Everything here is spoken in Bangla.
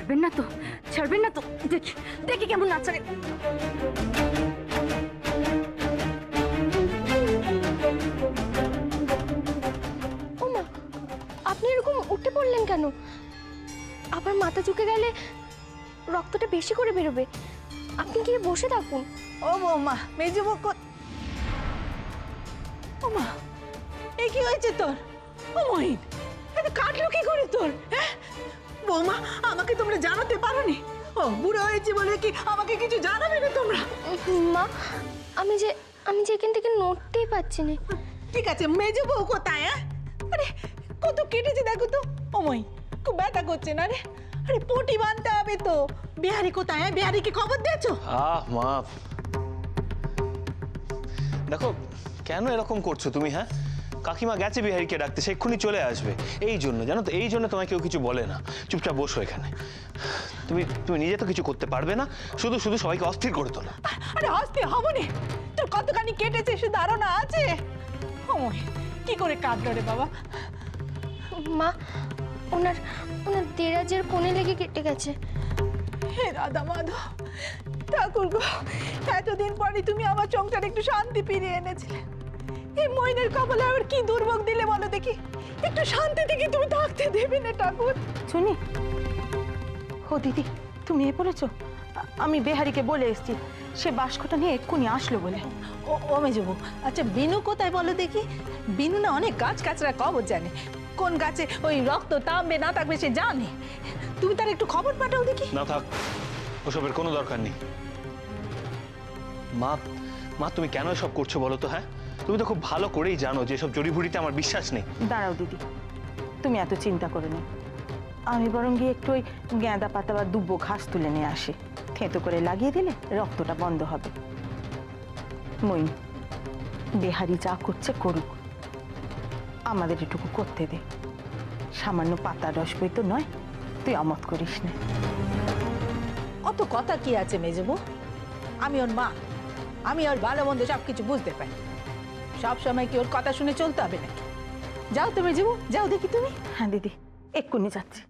ছাড়বেন না তো, ছাড়বেন না তো? দেখি দেখি কেমন নাচারে। ও মা, আপনি এরকম উঠে পড়লেন কেন? আবার মাথা ঝুঁকে গেলে রক্তটা বেশি করে বেরোবে। আপনি গিয়ে বসে থাকুন। ও বৌমা, মেজো বউ। ও মা, এই কি হয়েছে তোর? ও মহিন, এটা কাটলো কি করে তোর? হ্যাঁ বৌমা, আমাকে তোমরা জানাতে পারোনি? ও বুড়ো হয়েছে বলে কি আমাকে কিছু জানাবে না তোমরা? মা, আমি যে এখান থেকে নড়তেই পারছি না। ঠিক আছে, মেজো বউ কোথায়? আরে কত কেটেছে দেখো তো। ও মহিন, খুব ব্যথা করছে না রে? আরে পটি বাঁধতে হবে তো। বিহারি কোথায়? বিহারিকে খবর দিয়েছো? মা দেখো, কেন এরকম করছো তুমি? হ্যাঁ, কাকিমা গেছে বিহারিকে ডাকতে, সে এক্ষুনি চলে আসবে। এই জন্য জানো তো, এই জন্য তোমায় কেউ কিছু বলে না। চুপচাপ বসো এখানে। তুমি নিজে তো কিছু করতে পারবে না, শুধু শুধু সবাইকে অস্থির করে তোলো। আরে অস্থির হবো না? তোর কতখানি কেটেছে সে ধারণা আছে? ও কি করে কাটলো রে বাবা? মা, ওনার দেরাজের কোণে লেগে কেটে গেছে। হে রাধা মাধব, ঠাকুর গো, এতদিন পরে তুমি আমার সংসারে একটু শান্তি ফিরিয়ে এনেছিলে। এই মইনের কপালে আবার কি দুর্ভোগ দিলে বলো দেখি। একটু শান্তি থেকে তুমি থাকতে দেবে না ঠাকুর? শুনি। ও দিদি, তুমি এ পড়েছো? আমি বেহারিকে বলে এসেছি, সে বাস্কটা নিয়ে এক্ষুনি আসলো বলে। ও মেজবু, আচ্ছা বিনু কোথায় বলো দেখি? বিনু না অনেক গাছ কাছরা খবর জানে, কোন গাছে ওই রক্ত থামবে না থাকবে সে জানে। তুমি তার একটু খবর পাঠাও দেখি। না থাক, ওসবের কোনো দরকার নেই। মা তুমি কেন এসব করছো বলো তো? হ্যাঁ, তুমি তো খুব ভালো করেই জানো যে সব জড়িভুড়িতে আমার বিশ্বাস নেই। দাঁড়াও দিদি, তুমি এত চিন্তা করো না। আমি বরং গিয়ে একটু ওই গেঁদা পাতা বা দুব্বো ঘাস তুলে নিয়ে আসি, থেঁতো করে লাগিয়ে দিলে রক্তটা বন্ধ হবে। মই, বেহারি যা করছে করুক, আমাদের এটুকু করতে দে। সামান্য পাতার রস বই তো নয়, তুই আমত করিস না। অত কথা কি আছে মেজবু? আমি ওর মা, আমি ওর ভালো মন্দ সবকিছু বুঝতে পারি। সব সময় কি ওর কথা শুনে চলতে হবে নাকি? যাও তো মেজবু, যাও দেখি তুমি। হ্যাঁ দিদি, এক্ষুনি যাচ্ছি।